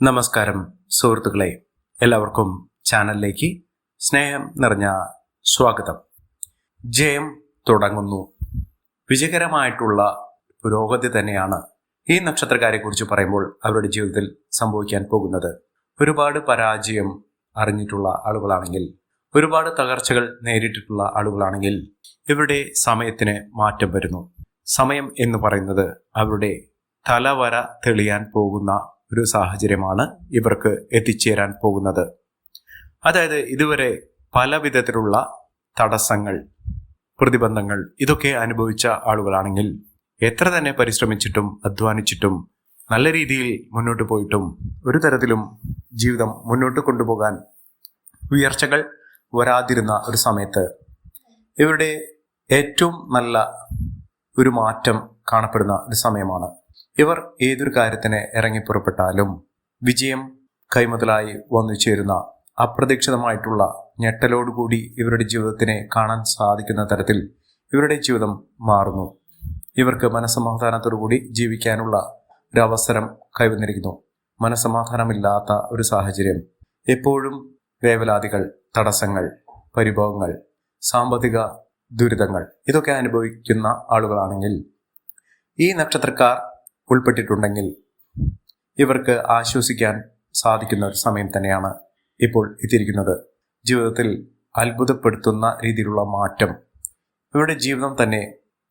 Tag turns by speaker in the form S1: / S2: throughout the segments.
S1: നമസ്കാരം സുഹൃത്തുക്കളെ, എല്ലാവർക്കും ചാനലിലേക്ക് സ്നേഹം നിറഞ്ഞ സ്വാഗതം. ജയം തുടങ്ങുന്നു. വിജയകരമായിട്ടുള്ള പുരോഗതി തന്നെയാണ് ഈ നക്ഷത്രക്കാരെ കുറിച്ച് പറയുമ്പോൾ അവരുടെ ജീവിതത്തിൽ സംഭവിക്കാൻ പോകുന്നത്. ഒരുപാട് പരാജയം അറിഞ്ഞിട്ടുള്ള ആളുകളാണെങ്കിൽ, ഒരുപാട് തകർച്ചകൾ നേരിട്ടിട്ടുള്ള ആളുകളാണെങ്കിൽ ഇവരുടെ സമയത്തിന് മാറ്റം വരുന്നു. സമയം എന്ന് പറയുന്നത് അവരുടെ തലവര തെളിയാൻ പോകുന്ന ഒരു സാഹചര്യമാണ് ഇവർക്ക് എത്തിച്ചേരാൻ പോകുന്നത്. അതായത് ഇതുവരെ പല വിധത്തിലുള്ള തടസ്സങ്ങൾ, പ്രതിബന്ധങ്ങൾ ഇതൊക്കെ അനുഭവിച്ച ആളുകളാണെങ്കിൽ എത്ര തന്നെ പരിശ്രമിച്ചിട്ടും അധ്വാനിച്ചിട്ടും നല്ല രീതിയിൽ മുന്നോട്ട് പോയിട്ടും ഒരു തരത്തിലും ജീവിതം മുന്നോട്ട് കൊണ്ടുപോകാൻ ഉയർച്ചകൾ വരാതിരുന്ന ഒരു സമയത്ത് ഇവരുടെ ഏറ്റവും നല്ല ഒരു മാറ്റം കാണപ്പെടുന്ന ഒരു സമയമാണ്. ഇവർ ഏതൊരു കാര്യത്തിന് ഇറങ്ങിപ്പുറപ്പെട്ടാലും വിജയം കൈമുതലായി വന്നു ചേരുന്ന അപ്രതീക്ഷിതമായിട്ടുള്ള ഞെട്ടലോടുകൂടി ഇവരുടെ ജീവിതത്തിനെ കാണാൻ സാധിക്കുന്ന തരത്തിൽ ഇവരുടെ ജീവിതം മാറുന്നു. ഇവർക്ക് മനസ്സമാധാനത്തോടുകൂടി ജീവിക്കാനുള്ള ഒരു അവസരം കൈവന്നിരിക്കുന്നു. മനസ്സമാധാനമില്ലാത്ത ഒരു സാഹചര്യം, എപ്പോഴും വേവലാതികൾ, തടസ്സങ്ങൾ, പരിഭവങ്ങൾ, സാമ്പത്തിക ദുരിതങ്ങൾ ഇതൊക്കെ അനുഭവിക്കുന്ന ആളുകളാണെങ്കിൽ ഈ നക്ഷത്രക്കാർ ഉൾപ്പെട്ടിട്ടുണ്ടെങ്കിൽ ഇവർക്ക് ആശ്വസിക്കാൻ സാധിക്കുന്ന ഒരു സമയം തന്നെയാണ് ഇപ്പോൾ എത്തിയിരിക്കുന്നത്. ജീവിതത്തിൽ അത്ഭുതപ്പെടുത്തുന്ന രീതിയിലുള്ള മാറ്റം, ഇവരുടെ ജീവിതം തന്നെ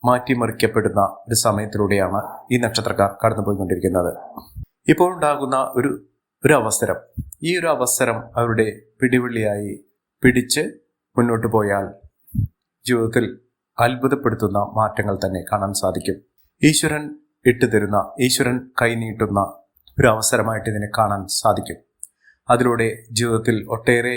S1: മാറ്റിമറിക്കപ്പെടുന്ന ഒരു സമയത്തിലൂടെയാണ് ഈ നക്ഷത്രക്കാർ കടന്നുപോയിക്കൊണ്ടിരിക്കുന്നത്. ഇപ്പോൾ ഉണ്ടാകുന്ന ഒരു അവസരം, ഈ ഒരു അവസരം അവരുടെ പിടിവള്ളിയായി പിടിച്ച് മുന്നോട്ട് പോയാൽ ജീവിതത്തിൽ അത്ഭുതപ്പെടുത്തുന്ന മാറ്റങ്ങൾ തന്നെ കാണാൻ സാധിക്കും. ഈശ്വരൻ ഇട്ടുതരുന്ന, ഈശ്വരൻ കൈനീട്ടുന്ന ഒരു അവസരമായിട്ട് ഇതിനെ കാണാൻ സാധിക്കും. അതിലൂടെ ജീവിതത്തിൽ ഒട്ടേറെ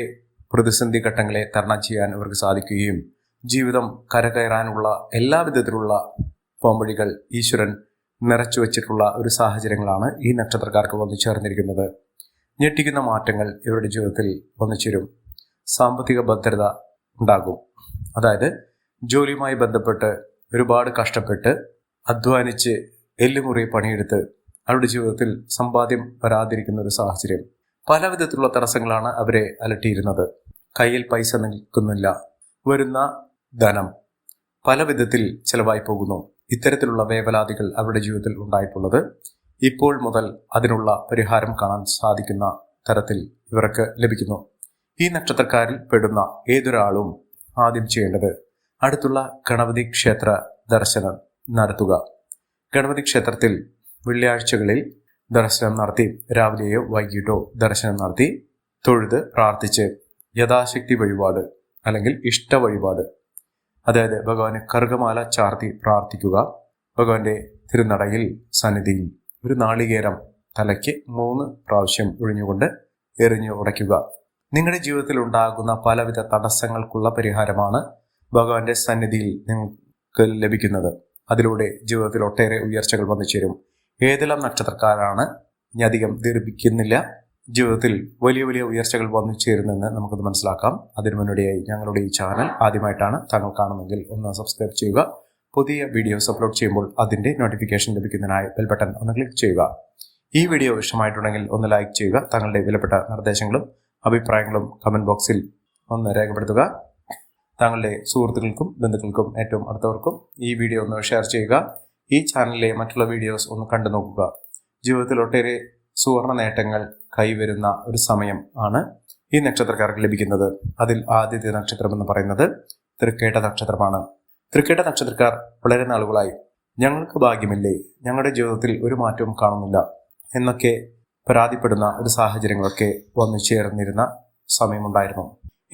S1: പ്രതിസന്ധി ഘട്ടങ്ങളെ തരണം ചെയ്യാൻ ഇവർക്ക് സാധിക്കുകയും ജീവിതം കരകയറാനുള്ള എല്ലാ വിധത്തിലുള്ള പോംവഴികൾ ഈശ്വരൻ നിറച്ചു വച്ചിട്ടുള്ള ഒരു സാഹചര്യങ്ങളാണ് ഈ നക്ഷത്രക്കാർക്ക് വന്നു ചേർന്നിരിക്കുന്നത്. ഞെട്ടിക്കുന്ന മാറ്റങ്ങൾ ഇവരുടെ ജീവിതത്തിൽ വന്നു ചേരും. സാമ്പത്തിക ഭദ്രത ഉണ്ടാകും. അതായത് ജോലിയുമായി ബന്ധപ്പെട്ട് ഒരുപാട് കഷ്ടപ്പെട്ട് അധ്വാനിച്ച് എല്ലുമുറി പണിയെടുത്ത് അവരുടെ ജീവിതത്തിൽ സമ്പാദ്യം വരാതിരിക്കുന്ന ഒരു സാഹചര്യം, പല വിധത്തിലുള്ള തടസ്സങ്ങളാണ് അവരെ അലട്ടിയിരുന്നത്. കയ്യിൽ പൈസ നിൽക്കുന്നില്ല, വരുന്ന ധനം പല വിധത്തിൽ ചെലവായി പോകുന്നു. ഇത്തരത്തിലുള്ള വേവലാതികൾ അവരുടെ ജീവിതത്തിൽ ഉണ്ടായിട്ടുള്ളത് ഇപ്പോൾ മുതൽ അതിനുള്ള പരിഹാരം കാണാൻ സാധിക്കുന്ന തരത്തിൽ ഇവർക്ക് ലഭിക്കുന്നു. ഈ നക്ഷത്രക്കാരിൽ പെടുന്ന ഏതൊരാളും ആദ്യം ചെയ്യേണ്ടത് അടുത്തുള്ള ഗണപതി ക്ഷേത്ര ദർശനം നടത്തുക. ഗണപതി ക്ഷേത്രത്തിൽ വെള്ളിയാഴ്ചകളിൽ ദർശനം നടത്തി, രാവിലെയോ വൈകിട്ടോ ദർശനം നടത്തി തൊഴുത് പ്രാർത്ഥിച്ച് യഥാശക്തി വഴിപാട് അല്ലെങ്കിൽ ഇഷ്ട വഴിപാട്, അതായത് ഭഗവാന് കറുകമാല ചാർത്തി പ്രാർത്ഥിക്കുക. ഭഗവാന്റെ തിരുനടയിൽ സന്നിധിയിൽ ഒരു നാളികേരം തലയ്ക്ക് 3 പ്രാവശ്യം ഒഴിഞ്ഞുകൊണ്ട് എറിഞ്ഞു ഉടയ്ക്കുക. നിങ്ങളുടെ ജീവിതത്തിൽ ഉണ്ടാകുന്ന പലവിധ തടസ്സങ്ങൾക്കുള്ള പരിഹാരമാണ് ഭഗവാന്റെ സന്നിധിയിൽ നിങ്ങൾക്ക് ലഭിക്കുന്നത്. അതിലൂടെ ജീവിതത്തിൽ ഒട്ടേറെ ഉയർച്ചകൾ വന്നു ചേരും. ഏതെല്ലാം നക്ഷത്രക്കാരാണ്, ഇനി അധികം ദീർഘിക്കുന്നില്ല, ജീവിതത്തിൽ വലിയ വലിയ ഉയർച്ചകൾ വന്നു ചേരുന്നെന്ന് നമുക്കത് മനസ്സിലാക്കാം. അതിനു മുന്നോടിയായി ഞങ്ങളുടെ ഈ ചാനൽ ആദ്യമായിട്ടാണ് താങ്കൾ കാണുമെങ്കിൽ ഒന്ന് സബ്സ്ക്രൈബ് ചെയ്യുക. പുതിയ വീഡിയോസ് അപ്ലോഡ് ചെയ്യുമ്പോൾ അതിൻ്റെ നോട്ടിഫിക്കേഷൻ ലഭിക്കുന്നതിനായി ബെൽ ബട്ടൺ ഒന്ന് ക്ലിക്ക് ചെയ്യുക. ഈ വീഡിയോ ഇഷ്ടമായിട്ടുണ്ടെങ്കിൽ ഒന്ന് ലൈക്ക് ചെയ്യുക. താങ്കളുടെ വിലപ്പെട്ട നിർദ്ദേശങ്ങളും അഭിപ്രായങ്ങളും കമൻറ്റ് ബോക്സിൽ ഒന്ന് രേഖപ്പെടുത്തുക. താങ്കളുടെ സുഹൃത്തുക്കൾക്കും ബന്ധുക്കൾക്കും ഏറ്റവും അടുത്തവർക്കും ഈ വീഡിയോ ഒന്ന് ഷെയർ ചെയ്യുക. ഈ ചാനലിലെ മറ്റുള്ള വീഡിയോസ് ഒന്ന് കണ്ടു നോക്കുക. ജീവിതത്തിൽ ഒട്ടേറെ സുവർണ നേട്ടങ്ങൾ കൈവരുന്ന ഒരു സമയം ആണ് ഈ നക്ഷത്രക്കാർക്ക് ലഭിക്കുന്നത്. അതിൽ ആദ്യത്തെ നക്ഷത്രം എന്ന് പറയുന്നത് തൃക്കേട്ട നക്ഷത്രമാണ്. തൃക്കേട്ട നക്ഷത്രക്കാർ വളരെ നാളുകളായി ഞങ്ങൾക്ക് ഭാഗ്യമില്ലേ, ഞങ്ങളുടെ ജീവിതത്തിൽ ഒരു മാറ്റവും കാണുന്നില്ല എന്നൊക്കെ പരാതിപ്പെടുന്ന ഒരു സാഹചര്യങ്ങളൊക്കെ വന്നു ചേർന്നിരുന്ന സമയമുണ്ടായിരുന്നു.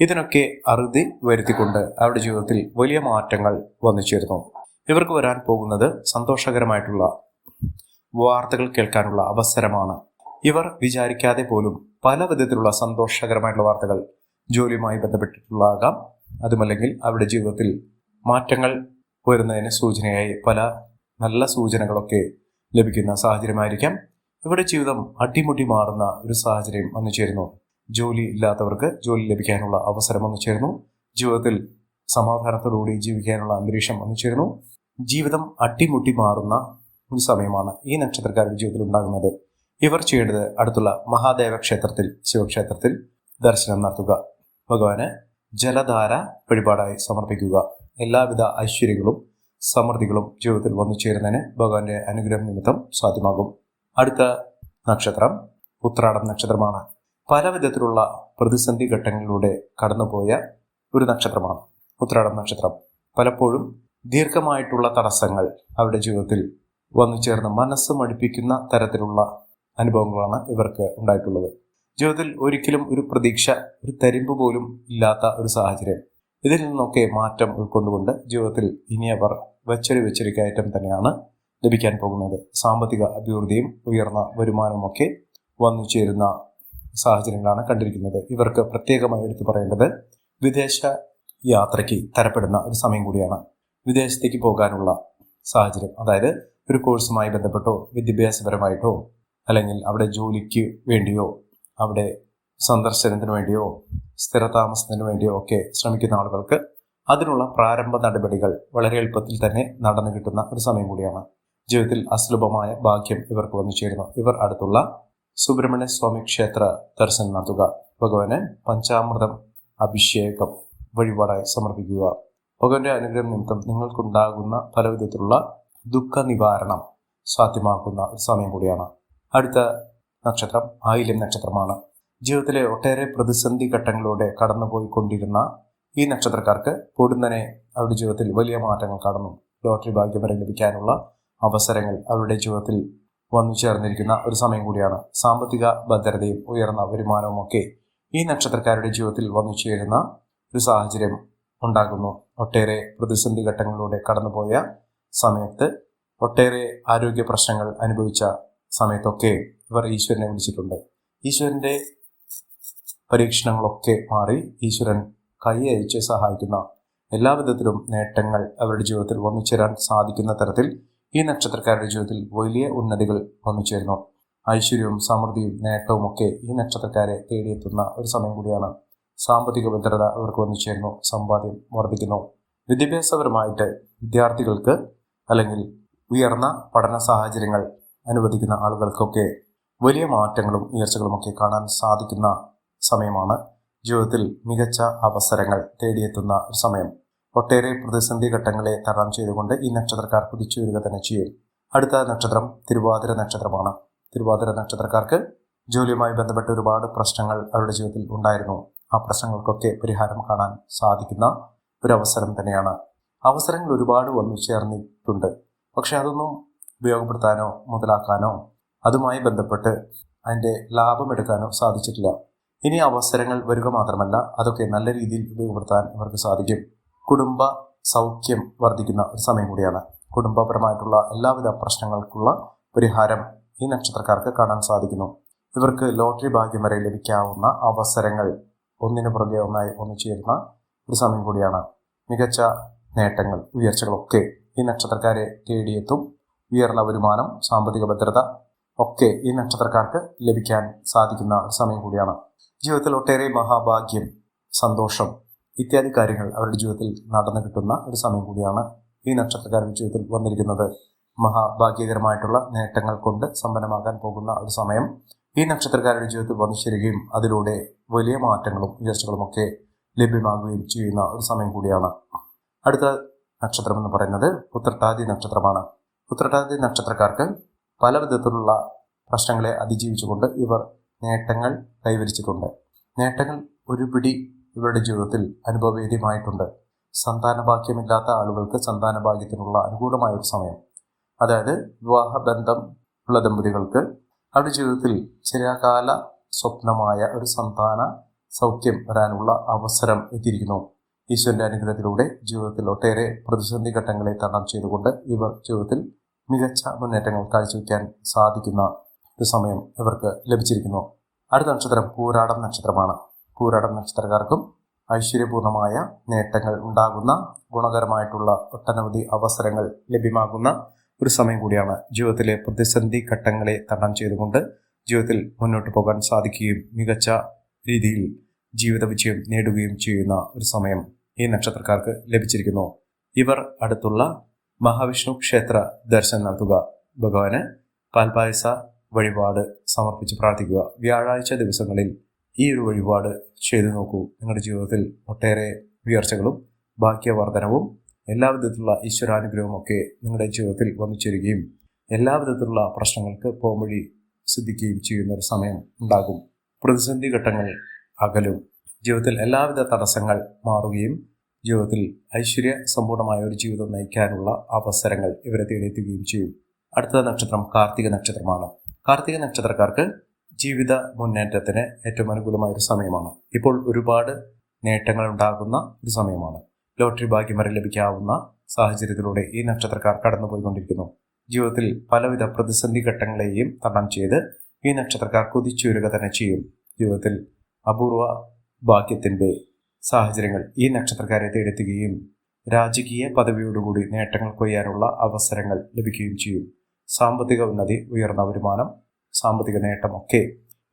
S1: ഇതിനൊക്കെ അറുതി വരുത്തിക്കൊണ്ട് അവരുടെ ജീവിതത്തിൽ വലിയ മാറ്റങ്ങൾ വന്നു ചേർന്നു. ഇവർക്ക് വരാൻ പോകുന്നത് സന്തോഷകരമായിട്ടുള്ള വാർത്തകൾ കേൾക്കാനുള്ള അവസരമാണ്. ഇവർ വിചാരിക്കാതെ പോലും പല വിധത്തിലുള്ള സന്തോഷകരമായിട്ടുള്ള വാർത്തകൾ ജോലിയുമായി ബന്ധപ്പെട്ടിട്ടുള്ളതാകാം, അതുമല്ലെങ്കിൽ അവരുടെ ജീവിതത്തിൽ മാറ്റങ്ങൾ വരുന്നതിന് സൂചനയായി പല നല്ല സൂചനകളൊക്കെ ലഭിക്കുന്ന സാഹചര്യമായിരിക്കാം. ഇവരുടെ ജീവിതം അടിമുടി മാറുന്ന ഒരു സാഹചര്യം വന്നു ചേരുന്നു. ജോലി ഇല്ലാത്തവർക്ക് ജോലി ലഭിക്കാനുള്ള അവസരം വന്നു ചേരുന്നു. ജീവിതത്തിൽ സമാധാനത്തോടുകൂടി ജീവിക്കാനുള്ള അന്തരീക്ഷം വന്നു ചേരുന്നു. ജീവിതം അട്ടിമുട്ടി മാറുന്ന ഒരു സമയമാണ് ഈ നക്ഷത്രക്കാരുടെ ജീവിതത്തിൽ ഉണ്ടാകുന്നത്. ഇവർ ചെയ്യേണ്ടത് അടുത്തുള്ള മഹാദേവ ക്ഷേത്രത്തിൽ, ശിവക്ഷേത്രത്തിൽ ദർശനം നടത്തുക. ഭഗവാന് ജലധാര വഴിപാടായി സമർപ്പിക്കുക. എല്ലാവിധ ഐശ്വര്യങ്ങളും സമൃദ്ധികളും ജീവിതത്തിൽ വന്നു ചേരുന്നതിന് ഭഗവാന്റെ അനുഗ്രഹം നിമിത്തം സാധ്യമാകും. അടുത്ത നക്ഷത്രം ഉത്രാടം നക്ഷത്രമാണ്. പല വിധത്തിലുള്ള പ്രതിസന്ധി ഘട്ടങ്ങളിലൂടെ കടന്നുപോയ ഒരു നക്ഷത്രമാണ് ഉത്രാടം നക്ഷത്രം. പലപ്പോഴും ദീർഘമായിട്ടുള്ള തടസ്സങ്ങൾ അവരുടെ ജീവിതത്തിൽ വന്നു ചേർന്ന് മനസ്സ് മടുപ്പിക്കുന്ന തരത്തിലുള്ള അനുഭവങ്ങളാണ് ഇവർക്ക് ഉണ്ടായിട്ടുള്ളത്. ജീവിതത്തിൽ ഒരിക്കലും ഒരു പ്രതീക്ഷ, ഒരു തരിമ്പ് പോലും ഇല്ലാത്ത ഒരു സാഹചര്യം. ഇതിൽ നിന്നൊക്കെ മാറ്റം ഉൾക്കൊണ്ടുകൊണ്ട് ജീവിതത്തിൽ ഇനി അവർ വെച്ചൊരു കയറ്റം തന്നെയാണ് ലഭിക്കാൻ പോകുന്നത്. സാമ്പത്തിക അഭിവൃദ്ധിയും ഉയർന്ന വരുമാനവുമൊക്കെ വന്നു ചേരുന്ന സാഹചര്യങ്ങളാണ് കണ്ടിരിക്കുന്നത്. ഇവർക്ക് പ്രത്യേകമായി എടുത്തു പറയേണ്ടത് വിദേശ യാത്രയ്ക്ക് തരപ്പെടുന്ന ഒരു സമയം കൂടിയാണ്. വിദേശത്തേക്ക് പോകാനുള്ള സാഹചര്യം, അതായത് ഒരു കോഴ്സുമായി ബന്ധപ്പെട്ടോ വിദ്യാഭ്യാസപരമായിട്ടോ അല്ലെങ്കിൽ അവിടെ ജോലിക്ക് വേണ്ടിയോ അവിടെ സന്ദർശനത്തിന് വേണ്ടിയോ സ്ഥിരതാമസത്തിന് വേണ്ടിയോ ഒക്കെ ശ്രമിക്കുന്ന ആളുകൾക്ക് അതിനുള്ള പ്രാരംഭ നടപടികൾ വളരെ എളുപ്പത്തിൽ തന്നെ നടന്നു കിട്ടുന്ന ഒരു സമയം കൂടിയാണ്. ജീവിതത്തിൽ അസുലഭമായ ഭാഗ്യം ഇവർക്ക് വന്നു ചേരുന്നു. ഇവർ അടുത്തുള്ള സുബ്രഹ്മണ്യ സ്വാമി ക്ഷേത്ര ദർശനം നടത്തുക. ഭഗവാന് പഞ്ചാമൃതം അഭിഷേകം വഴിപാടായി സമർപ്പിക്കുക. ഭഗവാന്റെ അനുഗ്രഹം നിമിത്തം നിങ്ങൾക്കുണ്ടാകുന്ന പലവിധത്തിലുള്ള ദുഃഖ നിവാരണം സാധ്യമാക്കുന്ന ഒരു സമയം കൂടിയാണ്. അടുത്ത നക്ഷത്രം ആയില്യം നക്ഷത്രമാണ്. ജീവിതത്തിലെ ഒട്ടേറെ പ്രതിസന്ധി ഘട്ടങ്ങളിലൂടെ കടന്നുപോയിക്കൊണ്ടിരുന്ന ഈ നക്ഷത്രക്കാർക്ക് പൊടുന്നനെ അവരുടെ ജീവിതത്തിൽ വലിയ മാറ്റങ്ങൾ കടന്നു. ലോട്ടറി ഭാഗ്യം വരെ ലഭിക്കാനുള്ള അവസരങ്ങൾ അവരുടെ ജീവിതത്തിൽ വന്നു ചേർന്നിരിക്കുന്ന ഒരു സമയം കൂടിയാണ്. സാമ്പത്തിക ഭദ്രതയും ഉയർന്ന വരുമാനവും ഒക്കെ ഈ നക്ഷത്രക്കാരുടെ ജീവിതത്തിൽ വന്നു ചേരുന്ന ഒരു സാഹചര്യം ഉണ്ടാകുന്നു. ഒട്ടേറെ പ്രതിസന്ധി ഘട്ടങ്ങളിലൂടെ കടന്നുപോയ സമയത്ത്, ഒട്ടേറെ ആരോഗ്യ പ്രശ്നങ്ങൾ അനുഭവിച്ച സമയത്തൊക്കെ ഇവർ ഈശ്വരനെ വിളിച്ചിട്ടുണ്ട്. ഈശ്വരന്റെ പരീക്ഷണങ്ങളൊക്കെ മാറി ഈശ്വരൻ കൈ അയച്ച് സഹായിക്കുന്ന എല്ലാവിധത്തിലും നേട്ടങ്ങൾ അവരുടെ ജീവിതത്തിൽ വന്നു ചേരാൻ സാധിക്കുന്ന തരത്തിൽ ഈ നക്ഷത്രക്കാരുടെ ജീവിതത്തിൽ വലിയ ഉന്നതികൾ വന്നു ചേരുന്നു. ഐശ്വര്യവും സമൃദ്ധിയും നേട്ടവും ഒക്കെ ഈ നക്ഷത്രക്കാരെ തേടിയെത്തുന്ന ഒരു സമയം കൂടിയാണ്. സാമ്പത്തിക ഭദ്രത അവർക്ക് വന്നു ചേരുന്നു. സമ്പാദ്യം വർദ്ധിക്കുന്നു. വിദ്യാഭ്യാസപരമായിട്ട് വിദ്യാർത്ഥികൾക്ക് അല്ലെങ്കിൽ ഉയർന്ന പഠന സാഹചര്യങ്ങൾ അനുവദിക്കുന്ന ആളുകൾക്കൊക്കെ വലിയ മാറ്റങ്ങളും ഉയർച്ചകളും ഒക്കെ കാണാൻ സാധിക്കുന്ന സമയമാണ്. ജീവിതത്തിൽ മികച്ച അവസരങ്ങൾ തേടിയെത്തുന്ന ഒരു സമയം. ഒട്ടേറെ പ്രതിസന്ധി ഘട്ടങ്ങളെ തരണം ചെയ്തുകൊണ്ട് ഈ നക്ഷത്രക്കാർ കുതിച്ചു വരിക തന്നെ ചെയ്യും. അടുത്ത നക്ഷത്രം തിരുവാതിര നക്ഷത്രമാണ്. തിരുവാതിര നക്ഷത്രക്കാർക്ക് ജോലിയുമായി ബന്ധപ്പെട്ട ഒരുപാട് പ്രശ്നങ്ങൾ അവരുടെ ജീവിതത്തിൽ ഉണ്ടായിരുന്നു. ആ പ്രശ്നങ്ങൾക്കൊക്കെ പരിഹാരം കാണാൻ സാധിക്കുന്ന ഒരു അവസരം തന്നെയാണ്. അവസരങ്ങൾ ഒരുപാട് വന്നു ചേർന്നിട്ടുണ്ട്. പക്ഷെ അതൊന്നും ഉപയോഗപ്പെടുത്താനോ മുതലാക്കാനോ അതുമായി ബന്ധപ്പെട്ട് അതിൻ്റെ ലാഭമെടുക്കാനോ സാധിച്ചിട്ടില്ല. ഇനി അവസരങ്ങൾ വരിക മാത്രമല്ല, അതൊക്കെ നല്ല രീതിയിൽ ഉപയോഗപ്പെടുത്താൻ അവർക്ക് സാധിക്കും. കുടുംബ സൗഖ്യം വർദ്ധിക്കുന്ന ഒരു സമയം കൂടിയാണ്. കുടുംബപരമായിട്ടുള്ള എല്ലാവിധ പ്രശ്നങ്ങൾക്കുള്ള പരിഹാരം ഈ നക്ഷത്രക്കാർക്ക് കാണാൻ സാധിക്കുന്നു. ഇവർക്ക് ലോട്ടറി ഭാഗ്യം വരെ ലഭിക്കാവുന്ന അവസരങ്ങൾ ഒന്നിനു പുറകെ ഒന്നായി ഒന്നു ചേരുന്ന ഒരു സമയം കൂടിയാണ്. മികച്ച നേട്ടങ്ങൾ ഉയർച്ചകളൊക്കെ ഈ നക്ഷത്രക്കാരെ തേടിയെത്തും. ഉയർന്ന വരുമാനം, സാമ്പത്തിക ഭദ്രത ഒക്കെ ഈ നക്ഷത്രക്കാർക്ക് ലഭിക്കാൻ സാധിക്കുന്ന ഒരു സമയം കൂടിയാണ്. ജീവിതത്തിൽ ഒട്ടേറെ മഹാഭാഗ്യം, സന്തോഷം ഇത്യാദി കാര്യങ്ങൾ അവരുടെ ജീവിതത്തിൽ നടന്നു കിട്ടുന്ന ഒരു സമയം കൂടിയാണ് ഈ നക്ഷത്രക്കാരുടെ ജീവിതത്തിൽ വന്നിരിക്കുന്നത്. മഹാഭാഗ്യകരമായിട്ടുള്ള നേട്ടങ്ങൾ കൊണ്ട് സമ്പന്നമാകാൻ പോകുന്ന ഒരു സമയം ഈ നക്ഷത്രക്കാരുടെ ജീവിതത്തിൽ വന്നു ചേരുകയും അതിലൂടെ വലിയ മാറ്റങ്ങളും ഉയർച്ചകളുമൊക്കെ ലഭ്യമാകുകയും ചെയ്യുന്ന ഒരു സമയം കൂടിയാണ്. അടുത്ത നക്ഷത്രം എന്ന് പറയുന്നത് ഉത്രട്ടാതി നക്ഷത്രമാണ്. ഉത്രട്ടാതി നക്ഷത്രക്കാർക്ക് പല വിധത്തിലുള്ള പ്രശ്നങ്ങളെ അതിജീവിച്ചുകൊണ്ട് ഇവർ നേട്ടങ്ങൾ കൈവരിച്ചിട്ടുണ്ട്. നേട്ടങ്ങൾ ഒരുപിടി ഇവരുടെ ജീവിതത്തിൽ അനുഭവവേദ്യമായിട്ടുണ്ട്. സന്താനഭാഗ്യമില്ലാത്ത ആളുകൾക്ക് സന്താനഭാഗ്യത്തിനുള്ള അനുകൂലമായ ഒരു സമയം. അതായത് വിവാഹബന്ധം ഉള്ള ദമ്പതികൾക്ക് അവരുടെ ജീവിതത്തിൽ ചിരകാല സ്വപ്നമായ ഒരു സന്താന സൗഖ്യം വരാനുള്ള അവസരം എത്തിയിരിക്കുന്നു. ഈശ്വരന്റെ അനുഗ്രഹത്തിലൂടെ ജീവിതത്തിൽ ഒട്ടേറെ പ്രതിസന്ധി ഘട്ടങ്ങളെ തരണം ചെയ്തുകൊണ്ട് ഇവർ ജീവിതത്തിൽ മികച്ച മുന്നേറ്റങ്ങൾ കാഴ്ചവെക്കാൻ സാധിക്കുന്ന ഒരു സമയം ഇവർക്ക് ലഭിച്ചിരിക്കുന്നു. അടുത്ത നക്ഷത്രം പൂരാടം നക്ഷത്രമാണ്. പൂരാടം നക്ഷത്രക്കാർക്കും ഐശ്വര്യപൂർണമായ നേട്ടങ്ങൾ ഉണ്ടാകുന്ന, ഗുണകരമായിട്ടുള്ള ഒട്ടനവധി അവസരങ്ങൾ ലഭ്യമാകുന്ന ഒരു സമയം കൂടിയാണ്. ജീവിതത്തിലെ പ്രതിസന്ധി ഘട്ടങ്ങളെ തരണം ചെയ്തുകൊണ്ട് ജീവിതത്തിൽ മുന്നോട്ട് പോകാൻ സാധിക്കുകയും മികച്ച രീതിയിൽ ജീവിത വിജയം നേടുകയും ചെയ്യുന്ന ഒരു സമയം ഈ നക്ഷത്രക്കാർക്ക് ലഭിച്ചിരിക്കുന്നു. ഇവർ അടുത്തുള്ള മഹാവിഷ്ണു ക്ഷേത്ര ദർശനം നടത്തുക. ഭഗവാന് പാൽപായസ വഴിപാട് സമർപ്പിച്ച് പ്രാർത്ഥിക്കുക. വ്യാഴാഴ്ച ദിവസങ്ങളിൽ ഈ ഒരു വഴിപാട് ചെയ്തു നോക്കൂ. നിങ്ങളുടെ ജീവിതത്തിൽ ഒട്ടേറെ ഉയർച്ചകളും ഭാഗ്യവർദ്ധനവും എല്ലാവിധത്തിലുള്ള ഈശ്വരാനുഗ്രഹവും ഒക്കെ നിങ്ങളുടെ ജീവിതത്തിൽ വന്നു ചേരുകയും എല്ലാവിധത്തിലുള്ള പ്രശ്നങ്ങൾക്ക് പോംവഴി സിദ്ധിക്കുകയും ചെയ്യുന്ന ഒരു സമയം ഉണ്ടാകും. പ്രതിസന്ധി ഘട്ടങ്ങൾ അകലും. ജീവിതത്തിൽ എല്ലാവിധ തടസ്സങ്ങൾ മാറുകയും ജീവിതത്തിൽ ഐശ്വര്യ സമ്പൂർണമായ ഒരു ജീവിതം നയിക്കാനുള്ള അവസരങ്ങൾ ഇവരെ തേടിയെത്തുകയും ചെയ്യും. അടുത്ത നക്ഷത്രം കാർത്തിക നക്ഷത്രമാണ്. കാർത്തിക നക്ഷത്രക്കാർക്ക് ജീവിത മുന്നേറ്റത്തിന് ഏറ്റവും അനുകൂലമായ ഒരു സമയമാണ്. ഇപ്പോൾ ഒരുപാട് നേട്ടങ്ങൾ ഉണ്ടാകുന്ന ഒരു സമയമാണ്. ലോട്ടറി ഭാഗ്യം വരെ ലഭിക്കാവുന്ന സാഹചര്യത്തിലൂടെ ഈ നക്ഷത്രക്കാർ കടന്നുപോയിക്കൊണ്ടിരിക്കുന്നു. ജീവിതത്തിൽ പലവിധ പ്രതിസന്ധി ഘട്ടങ്ങളെയും തരണം ചെയ്ത് ഈ നക്ഷത്രക്കാർ കുതിച്ചുയരുക തന്നെ ചെയ്യും. ജീവിതത്തിൽ അപൂർവ ഭാഗ്യത്തിൻ്റെ സാഹചര്യങ്ങൾ ഈ നക്ഷത്രക്കാരെ തേടെത്തുകയും രാജകീയ പദവിയോടുകൂടി നേട്ടങ്ങൾ കൊയ്യാനുള്ള അവസരങ്ങൾ ലഭിക്കുകയും ചെയ്യും. സാമ്പത്തിക ഉന്നതി, ഉയർന്ന വരുമാനം, സാമ്പത്തിക നേട്ടമൊക്കെ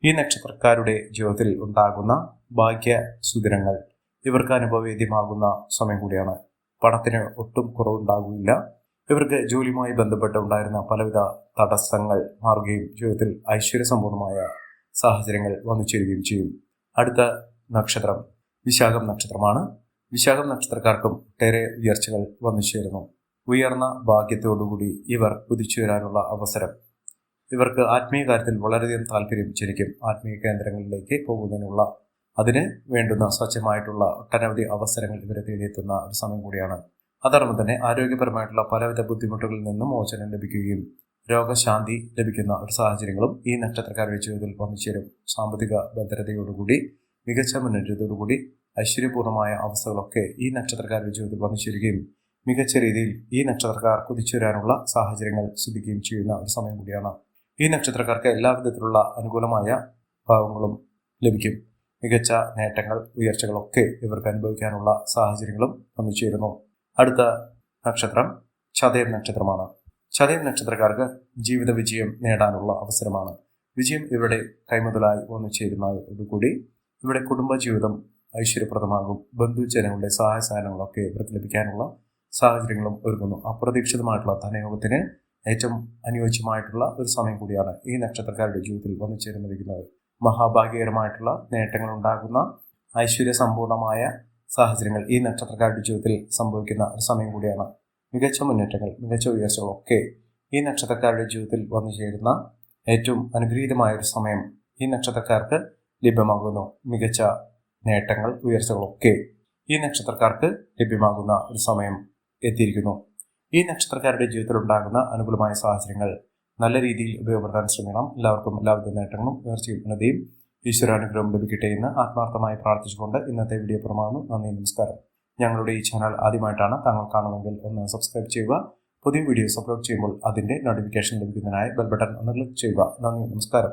S1: ഈ നക്ഷത്രക്കാരുടെ ജീവിതത്തിൽ ഉണ്ടാകുന്ന ഭാഗ്യസുദിനങ്ങൾ ഇവർക്ക് അനുഭവവേദ്യമാകുന്ന സമയം കൂടിയാണ്. പണത്തിന് ഒട്ടും കുറവുണ്ടാകില്ല. ഇവർക്ക് ജോലിയുമായി ബന്ധപ്പെട്ട് ഉണ്ടായിരുന്ന പലവിധ തടസ്സങ്ങൾ മാറുകയും ജീവിതത്തിൽ ഐശ്വര്യസമ്പൂർണമായ സാഹചര്യങ്ങൾ വന്നു ചേരുകയും ചെയ്യും. അടുത്ത നക്ഷത്രം വിശാഖം നക്ഷത്രമാണ്. വിശാഖം നക്ഷത്രക്കാർക്കും ഒട്ടേറെ ഉയർച്ചകൾ വന്നു ചേരുന്നു. ഉയർന്ന ഭാഗ്യത്തോടുകൂടി ഇവർ കുതിച്ചുയരാനുള്ള അവസരം. ഇവർക്ക് ആത്മീയ കാര്യത്തിൽ വളരെയധികം താല്പര്യം ജനിക്കും. ആത്മീയ കേന്ദ്രങ്ങളിലേക്ക് പോകുന്നതിനുള്ള അതിന് വേണ്ടുന്ന സ്വച്ഛമായിട്ടുള്ള ഒട്ടനവധി അവസരങ്ങൾ ഇവരെ തേടിയെത്തുന്ന ഒരു സമയം കൂടിയാണ്. അതോടൊപ്പം തന്നെ ആരോഗ്യപരമായിട്ടുള്ള പലവിധ ബുദ്ധിമുട്ടുകളിൽ നിന്നും മോചനം ലഭിക്കുകയും രോഗശാന്തി ലഭിക്കുന്ന ഒരു സാഹചര്യങ്ങളും ഈ നക്ഷത്രക്കാരുടെ ജീവിതത്തിൽ വന്നു ചേരും. സാമ്പത്തിക ഭദ്രതയോടുകൂടി മികച്ച മുന്നേറ്റത്തോടുകൂടി ഐശ്വര്യപൂർണമായ അവസ്ഥകളൊക്കെ ഈ നക്ഷത്രക്കാരുടെ ജീവിതത്തിൽ വന്നു ചേരുകയും മികച്ച രീതിയിൽ ഈ നക്ഷത്രക്കാർ കുതിച്ചുവരാനുള്ള സാഹചര്യങ്ങൾ സിദ്ധിക്കുകയും ചെയ്യുന്ന ഒരു സമയം കൂടിയാണ്. ഈ നക്ഷത്രക്കാർക്ക് എല്ലാവിധത്തിലുള്ള അനുകൂലമായ ഭാവങ്ങളും ലഭിക്കും. മികച്ച നേട്ടങ്ങൾ, ഉയർച്ചകളൊക്കെ ഇവർക്ക് അനുഭവിക്കാനുള്ള സാഹചര്യങ്ങളും വന്നു ചേരുന്നു. അടുത്ത നക്ഷത്രം ചതയം നക്ഷത്രമാണ്. ചതയം നക്ഷത്രക്കാർക്ക് ജീവിത വിജയം നേടാനുള്ള അവസരമാണ്. വിജയം ഇവരുടെ കൈമുതലായി വന്നു ചേരുന്നതോടുകൂടി ഇവിടെ കുടുംബജീവിതം ഐശ്വര്യപ്രദമാകും. ബന്ധുജനങ്ങളുടെ സഹായ സഹകരണങ്ങളൊക്കെ ഇവർക്ക് ലഭിക്കാനുള്ള സാഹചര്യങ്ങളും ഒരുങ്ങുന്നു. അപ്രതീക്ഷിതമായിട്ടുള്ള ധനയോഗത്തിന് ഏറ്റവും അനുയോജ്യമായിട്ടുള്ള ഒരു സമയം കൂടിയാണ് ഈ നക്ഷത്രക്കാരുടെ ജീവിതത്തിൽ വന്നു ചേർന്നിരിക്കുന്നത്. മഹാഭാഗ്യകരമായിട്ടുള്ള നേട്ടങ്ങൾ ഉണ്ടാകുന്ന ഐശ്വര്യ സമ്പൂർണമായ സാഹചര്യങ്ങൾ ഈ നക്ഷത്രക്കാരുടെ ജീവിതത്തിൽ സംഭവിക്കുന്ന ഒരു സമയം കൂടിയാണ്. മികച്ച മുന്നേറ്റങ്ങൾ, മികച്ച ഉയർച്ചകളൊക്കെ ഈ നക്ഷത്രക്കാരുടെ ജീവിതത്തിൽ വന്നു ചേരുന്ന ഏറ്റവും അനുഗ്രഹീതമായ ഒരു സമയം ഈ നക്ഷത്രക്കാർക്ക് ലഭ്യമാകുന്നു. മികച്ച നേട്ടങ്ങൾ, ഉയർച്ചകളൊക്കെ ഈ നക്ഷത്രക്കാർക്ക് ലഭ്യമാകുന്ന ഒരു സമയം എത്തിയിരിക്കുന്നു. ഈ നക്ഷത്രക്കാരുടെ ജീവിതത്തിൽ ഉണ്ടാകുന്ന അനുകൂലമായ സാഹചര്യങ്ങൾ നല്ല രീതിയിൽ ഉപയോഗപ്പെടുത്താൻ ശ്രമിക്കണം. എല്ലാവർക്കും എല്ലാവിധ നേട്ടങ്ങളും ഉയർച്ചയും ഉന്നതിയും ഈശ്വരാനുഗ്രഹം ലഭിക്കട്ടെ എന്ന് ആത്മാർത്ഥമായി പ്രാർത്ഥിച്ചുകൊണ്ട് ഇന്നത്തെ വീഡിയോ പുറമാകുന്നു. നന്ദി, നമസ്കാരം. ഞങ്ങളുടെ ഈ ചാനൽ ആദ്യമായിട്ടാണ് താങ്കൾ കാണുമെങ്കിൽ ഒന്ന് സബ്സ്ക്രൈബ് ചെയ്യുക. പുതിയ വീഡിയോസ് അപ്ലോഡ് ചെയ്യുമ്പോൾ അതിൻ്റെ നോട്ടിഫിക്കേഷൻ ലഭിക്കുന്നതിനായി ബെൽ ബട്ടൺ ഒന്ന് ക്ലിക്ക് ചെയ്യുക. നന്ദി, നമസ്കാരം.